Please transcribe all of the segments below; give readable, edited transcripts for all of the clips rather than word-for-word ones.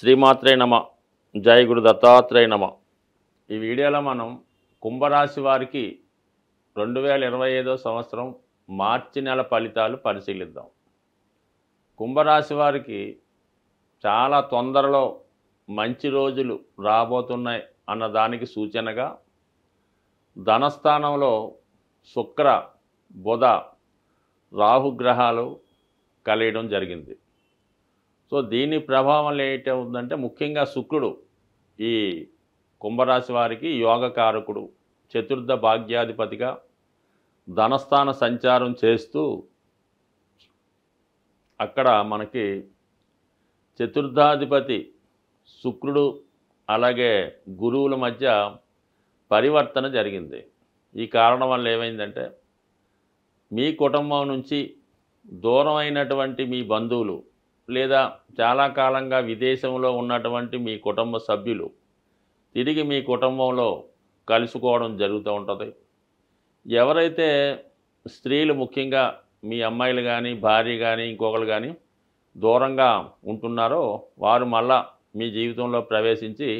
శ్రీమాత్రే నమ. జై గురు దత్తాత్రేయ నమ. ఈ వీడియోలో మనం కుంభరాశి వారికి 2025 సంవత్సరం మార్చి నెల ఫలితాలు పరిశీలిద్దాం. కుంభరాశి వారికి చాలా తొందరలో మంచి రోజులు రాబోతున్నాయి అన్నదానికి సూచనగా ధనస్థానంలో శుక్ర, బుధ, రాహుగ్రహాలు కలియడం జరిగింది. సో దీని ప్రభావం ఏంటవుతుందంటే ముఖ్యంగా శుక్రుడు ఈ కుంభరాశి వారికి యోగకారకుడు, చతుర్థ భాగ్యాధిపతిగా ధనస్థాన సంచారం చేస్తూ అక్కడ మనకి చతుర్థాధిపతి శుక్రుడు అలాగే గురువుల మధ్య పరివర్తన జరిగింది. ఈ కారణం వల్ల ఏమైందంటే మీ కుటుంబం నుంచి దూరం అయినటువంటి మీ బంధువులు లేదా చాలా కాలంగా విదేశంలో ఉన్నటువంటి మీ కుటుంబ సభ్యులు తిరిగి మీ కుటుంబంలో కలుసుకోవడం జరుగుతూ ఉంటుంది. ఎవరైతే స్త్రీలు ముఖ్యంగా మీ అమ్మాయిలు కానీ భార్య కానీ ఇంకొకరు కానీ దూరంగా ఉంటున్నారో వారు మళ్ళా మీ జీవితంలో ప్రవేశించి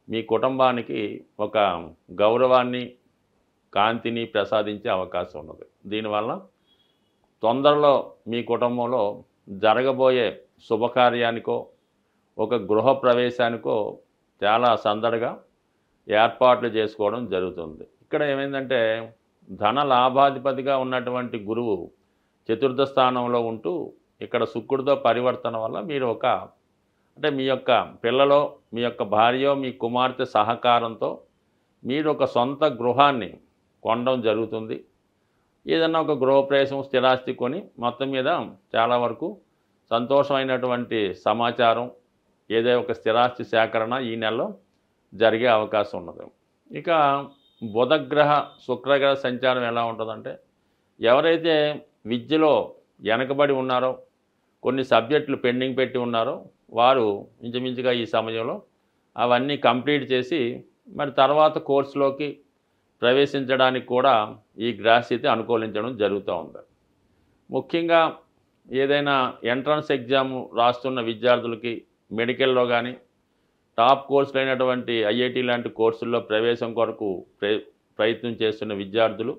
మీ కుటుంబానికి ఒక గౌరవాన్ని, కాంతిని ప్రసాదించే అవకాశం ఉన్నది. దీనివల్ల తొందరలో మీ కుటుంబంలో జరగబోయే శుభకార్యానికో ఒక గృహ ప్రవేశానికో చాలా సందడిగా ఏర్పాట్లు చేసుకోవడం జరుగుతుంది. ఇక్కడ ఏమైందంటే ధన లాభాధిపతిగా ఉన్నటువంటి గురువు చతుర్థ స్థానంలో ఉంటూ ఇక్కడ శుక్రుడితో పరివర్తన వల్ల మీరు అంటే మీ యొక్క పిల్లలో మీ యొక్క భార్యో మీ కుమార్తె సహకారంతో మీరు ఒక సొంత గృహాన్ని కొనడం జరుగుతుంది. ఏదన్నా ఒక గృహప్రవేశం, స్థిరాస్తి కొని మొత్తం మీద చాలా వరకు సంతోషమైనటువంటి సమాచారం, ఏదో ఒక స్థిరాస్తి సేకరణ ఈ నెలలో జరిగే అవకాశం ఉన్నది. ఇక బుధగ్రహ, శుక్రగ్రహ సంచారం ఎలా ఉంటుందంటే ఎవరైతే విద్యలో వెనకబడి ఉన్నారో, కొన్ని సబ్జెక్టులు పెండింగ్ పెట్టి ఉన్నారో వారు ఇంచుమించుగా ఈ సమయంలో అవన్నీ కంప్లీట్ చేసి మరి తర్వాత కోర్సులోకి ప్రవేశించడానికి కూడా ఈ గ్రహస్థితి అనుకూలించడం జరుగుతూ ఉంది. ముఖ్యంగా ఏదైనా ఎంట్రన్స్ ఎగ్జామ్ రాస్తున్న విద్యార్థులకి మెడికల్లో కానీ టాప్ కోర్సులు అయినటువంటి ఐఐటి లాంటి కోర్సుల్లో ప్రవేశం కొరకు ప్రయత్నం చేస్తున్న విద్యార్థులు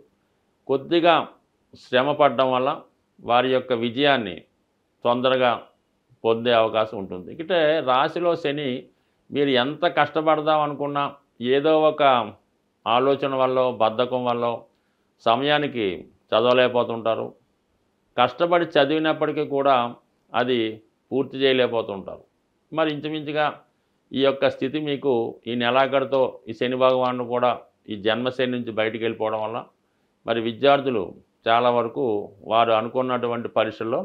కొద్దిగా శ్రమ పడడం వల్ల వారి యొక్క విజయాన్ని తొందరగా పొందే అవకాశం ఉంటుంది. ఇక రాశిలో శని మీరు ఎంత కష్టపడదాం అనుకున్నా ఏదో ఒక ఆలోచన వల్ల, బద్ధకం వల్ల సమయానికి చదవలేకపోతుంటారు. కష్టపడి చదివినప్పటికీ కూడా అది పూర్తి చేయలేకపోతుంటారు. మరి ఇంచుమించుగా ఈ యొక్క స్థితి మీకు ఈ నెలాఖరుతో ఈ శని భగవానుడు కూడా ఈ జన్మశని నుంచి బయటికి వెళ్ళిపోవడం వల్ల మరి విద్యార్థులు చాలా వరకు వారు అనుకున్నటువంటి పరీక్షల్లో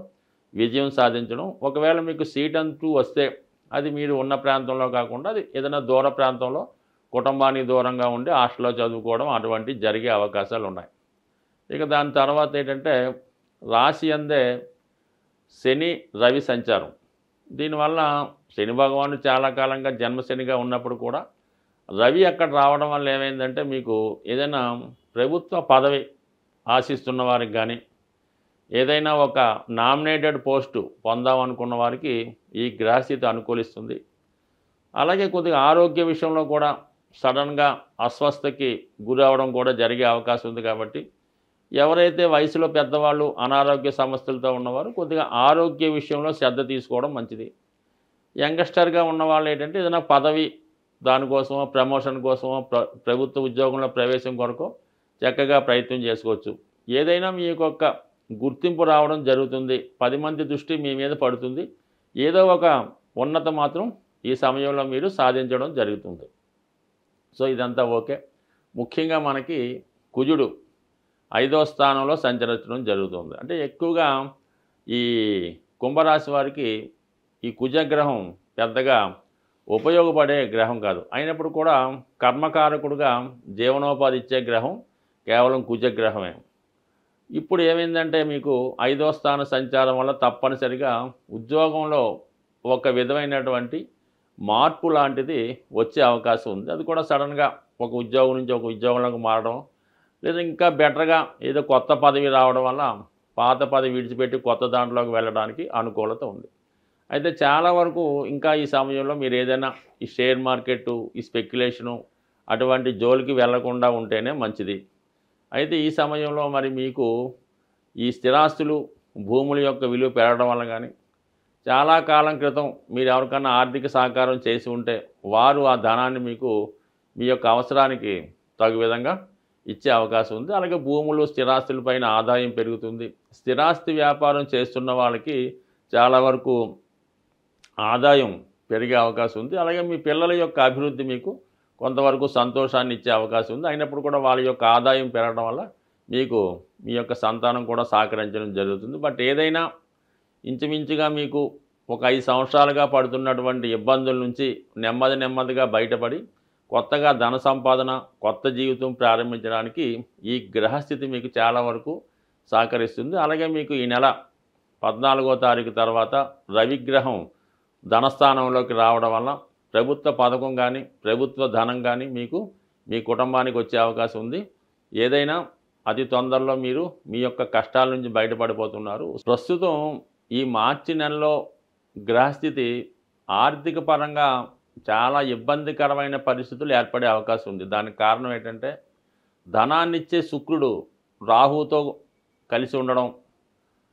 విజయం సాధించడం, ఒకవేళ మీకు సీట్ అంటూ వస్తే అది మీరు ఉన్న ప్రాంతంలో కాకుండా అది ఏదైనా దూర ప్రాంతంలో కుటుంబానికి దూరంగా ఉండి హాస్టల్లో చదువుకోవడం అటువంటి జరిగే అవకాశాలు ఉన్నాయి. ఇక దాని తర్వాత ఏంటంటే రాశి అందే శని, రవి సంచారం. దీనివల్ల శని భగవానుడు చాలా కాలంగా జన్మశనిగా ఉన్నప్పుడు కూడా రవి అక్కడ రావడం వల్ల ఏమైందంటే మీకు ఏదైనా ప్రభుత్వ పదవి ఆశిస్తున్న వారికి కానీ ఏదైనా ఒక నామినేటెడ్ పోస్టు పొందామనుకున్న వారికి ఈ గ్రహస్థితి అనుకూలిస్తుంది. అలాగే కొద్దిగా ఆరోగ్య విషయంలో కూడా సడన్గా అస్వస్థకి గురి అవడం కూడా జరిగే అవకాశం ఉంది. కాబట్టి ఎవరైతే వయసులో పెద్దవాళ్ళు అనారోగ్య సమస్యలతో ఉన్నవారు కొద్దిగా ఆరోగ్య విషయంలో శ్రద్ధ తీసుకోవడం మంచిది. యంగ్స్టర్గా ఉన్నవాళ్ళు ఏంటంటే ఏదైనా పదవి దానికోసమో ప్రమోషన్ కోసమో ప్రభుత్వ ఉద్యోగంలో ప్రవేశం కొరకు చక్కగా ప్రయత్నం చేసుకోవచ్చు. ఏదైనా మీకు ఒక గుర్తింపు రావడం జరుగుతుంది, 10 మంది దృష్టి మీ మీద పడుతుంది, ఏదో ఒక ఉన్నత మాత్రం ఈ సమయంలో మీరు సాధించడం జరుగుతుంది. సో ఇదంతా ఓకే. ముఖ్యంగా మనకి కుజుడు 5వ స్థానంలో సంచరించడం జరుగుతుంది. అంటే ఎక్కువగా ఈ కుంభరాశి వారికి ఈ కుజగ్రహం పెద్దగా ఉపయోగపడే గ్రహం కాదు. అయినప్పుడు కూడా కర్మకారకుడుగా జీవనోపాధి ఇచ్చే గ్రహం కేవలం కుజగ్రహమే. ఇప్పుడు ఏమైందంటే మీకు 5వ స్థాన సంచారం వల్ల తప్పనిసరిగా ఉద్యోగంలో ఒక విధమైనటువంటి మార్పు లాంటిది వచ్చే అవకాశం ఉంది. అది కూడా సడన్గా ఒక ఉద్యోగం నుంచి ఒక ఉద్యోగంలోకి మారడం, లేదా ఇంకా బెటర్గా ఏదో కొత్త పదవి రావడం వల్ల పాత పదవి విడిచిపెట్టి కొత్త దాంట్లోకి వెళ్ళడానికి అనుకూలత ఉంది. అయితే చాలా వరకు ఇంకా ఈ సమయంలో మీరు ఏదైనా ఈ షేర్ మార్కెట్టు, ఈ స్పెక్యులేషను అటువంటి జోలికి వెళ్లకుండా ఉంటేనే మంచిది. అయితే ఈ సమయంలో మరి మీకు ఈ స్థిరాస్తులు, భూముల యొక్క విలువ పెరగడం వల్ల గానీ, చాలా కాలం క్రితం మీరు ఎవరికన్నా ఆర్థిక సహకారం చేసి ఉంటే వారు ఆ ధనాన్ని మీకు మీ యొక్క అవసరానికి తగు విధంగా ఇచ్చే అవకాశం ఉంది. అలాగే భూములు, స్థిరాస్తులపైన ఆదాయం పెరుగుతుంది. స్థిరాస్తి వ్యాపారం చేస్తున్న వాళ్ళకి చాలా వరకు ఆదాయం పెరిగే అవకాశం ఉంది. అలాగే మీ పిల్లల యొక్క అభివృద్ధి మీకు కొంతవరకు సంతోషాన్ని ఇచ్చే అవకాశం ఉంది. అయినప్పుడు కూడా వాళ్ళ యొక్క ఆదాయం పెరగడం వల్ల మీకు మీ యొక్క సంతానం కూడా సహకరించడం జరుగుతుంది. బట్ ఏదైనా ఇంచుమించుగా మీకు ఒక 5 సంవత్సరాలుగా పడుతున్నటువంటి ఇబ్బందుల నుంచి నెమ్మదిగా బయటపడి కొత్తగా ధన సంపాదన, కొత్త జీవితం ప్రారంభించడానికి ఈ గ్రహస్థితి మీకు చాలా వరకు సహకరిస్తుంది. అలాగే మీకు ఈ నెల 14వ తారీఖు తర్వాత రవిగ్రహం ధనస్థానంలోకి రావడం వల్ల ప్రభుత్వ పథకం కానీ, ప్రభుత్వ ధనం కానీ మీకు మీ కుటుంబానికి వచ్చే అవకాశం ఉంది. ఏదైనా అతి తొందరలో మీరు మీ యొక్క కష్టాల నుంచి బయటపడిపోతున్నారు. ప్రస్తుతం ఈ మార్చి నెలలో గ్రహస్థితి ఆర్థిక పరంగా చాలా ఇబ్బందికరమైన పరిస్థితులు ఏర్పడే అవకాశం ఉంది. దానికి కారణం ఏంటంటే ధనాన్నిచ్చే శుక్రుడు రాహుతో కలిసి ఉండడం,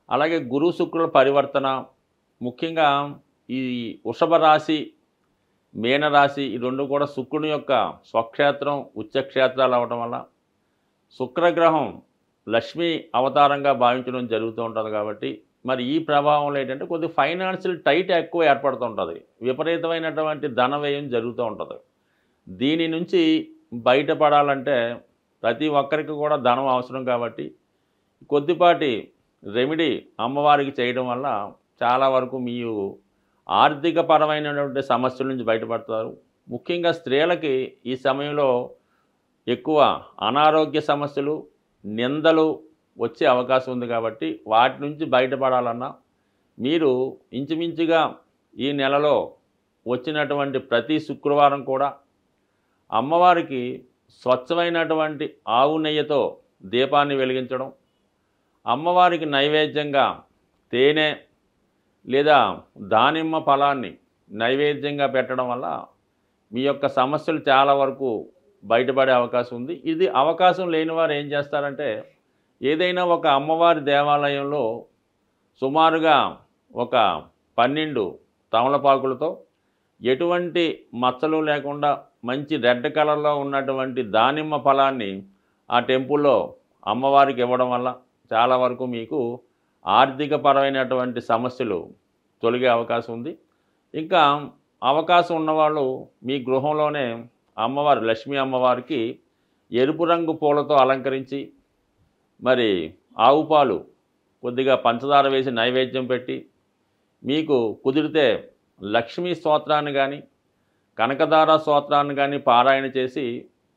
అలాగే గురు శుక్రుల పరివర్తన, ముఖ్యంగా ఈ వృషభ రాశి, మీనరాశి ఈ రెండు కూడా శుక్రుని యొక్క స్వక్షేత్రం, ఉచ్చక్షేత్రాలు అవ్వడం వల్ల శుక్రగ్రహం లక్ష్మీ అవతారంగా భావించడం జరుగుతూ ఉంటుంది. కాబట్టి మరి ఈ ప్రభావంలో ఏంటంటే కొద్ది ఫైనాన్షియల్ టైట్ ఎక్కువ ఏర్పడుతూ ఉంటుంది. విపరీతమైనటువంటి ధన వ్యయం జరుగుతూ ఉంటుంది. దీని నుంచి బయటపడాలంటే ప్రతి ఒక్కరికి కూడా ధనం అవసరం. కాబట్టి కొద్దిపాటి రెమెడీ అమ్మవారికి చేయడం వల్ల చాలా వరకు మీరు ఆర్థిక పరమైనటువంటి సమస్యల నుంచి బయటపడతారు. ముఖ్యంగా స్త్రీలకి ఈ సమయంలో ఎక్కువ అనారోగ్య సమస్యలు, నిందలు వచ్చే అవకాశం ఉంది. కాబట్టి వాటి నుంచి బయటపడాలన్నా మీరు ఇంచుమించుగా ఈ నెలలో వచ్చినటువంటి ప్రతి శుక్రవారం కూడా అమ్మవారికి స్వచ్ఛమైనటువంటి ఆవు నెయ్యితో దీపాన్ని వెలిగించడం, అమ్మవారికి నైవేద్యంగా తేనె లేదా దానిమ్మ ఫలాన్ని నైవేద్యంగా పెట్టడం వల్ల మీ యొక్క సమస్యలు చాలా వరకు బయటపడే అవకాశం ఉంది. ఇది అవకాశం లేని వారు ఏం చేస్తారంటే ఏదైనా ఒక అమ్మవారి దేవాలయంలో సుమారుగా ఒక 12 తమలపాకులతో ఎటువంటి మచ్చలు లేకుండా మంచి రెడ్ కలర్లో ఉన్నటువంటి దానిమ్మ ఫలాన్ని ఆ టెంపుల్లో అమ్మవారికి ఇవ్వడం వల్ల చాలా వరకు మీకు ఆర్థిక పరమైనటువంటి సమస్యలు తొలగే అవకాశం ఉంది. ఇంకా అవకాశం ఉన్నవాళ్ళు మీ గృహంలోనే అమ్మవారు లక్ష్మీ అమ్మవారికి ఎరుపు రంగు పూలతో అలంకరించి మరి ఆవు పాలు కొద్దిగా పంచదార వేసి నైవేద్యం పెట్టి మీకు కుదిరితే లక్ష్మీ స్తోత్రాన్ని కానీ, కనకదార స్తోత్రాన్ని కానీ పారాయణ చేసి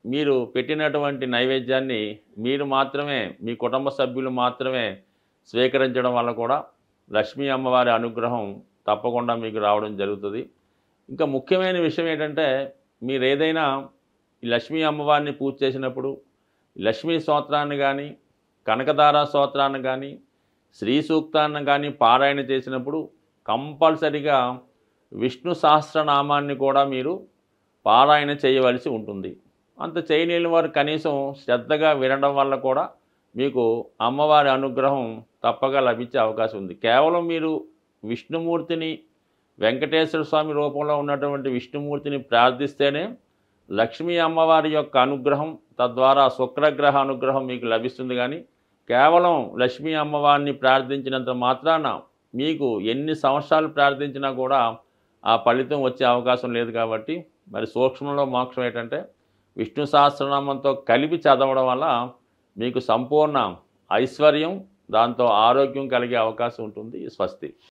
మీరు పెట్టినటువంటి నైవేద్యాన్ని మీరు మాత్రమే, మీ కుటుంబ సభ్యులు మాత్రమే స్వీకరించడం వల్ల కూడా లక్ష్మీ అమ్మవారి అనుగ్రహం తప్పకుండా మీకు రావడం జరుగుతుంది. ఇంకా ముఖ్యమైన విషయం ఏంటంటే మీరు ఏదైనా ఈ లక్ష్మీ అమ్మవారిని పూజ చేసినప్పుడు లక్ష్మీ స్తోత్రాన్ని కానీ, కనకదార స్తోత్రాన్ని కానీ, శ్రీ సూక్తాన్ని కానీ పారాయణ చేసినప్పుడు కంపల్సరిగా విష్ణు సహస్రనామాన్ని కూడా మీరు పారాయణ చేయవలసి ఉంటుంది. అంత చేయలేని వారు కనీసం శ్రద్ధగా వినడం వల్ల కూడా మీకు అమ్మవారి అనుగ్రహం తప్పగా లభించే అవకాశం ఉంది. కేవలం మీరు విష్ణుమూర్తిని, వెంకటేశ్వర స్వామి రూపంలో ఉన్నటువంటి విష్ణుమూర్తిని ప్రార్థిస్తేనే లక్ష్మీ అమ్మవారి యొక్క అనుగ్రహం, తద్వారా శుక్రగ్రహ అనుగ్రహం మీకు లభిస్తుంది. కానీ కేవలం లక్ష్మీ అమ్మవారిని ప్రార్థించినంత మాత్రాన మీకు ఎన్ని సంవత్సరాలు ప్రార్థించినా కూడా ఆ ఫలితం వచ్చే అవకాశం లేదు. కాబట్టి మరి సూక్ష్మంలో మోక్షం ఏంటంటే విష్ణు సహస్రనామంతో కలిపి చదవడం వల్ల మీకు సంపూర్ణ ఐశ్వర్యం, దాంతో ఆరోగ్యం కలిగే అవకాశం ఉంటుంది. స్వస్తి.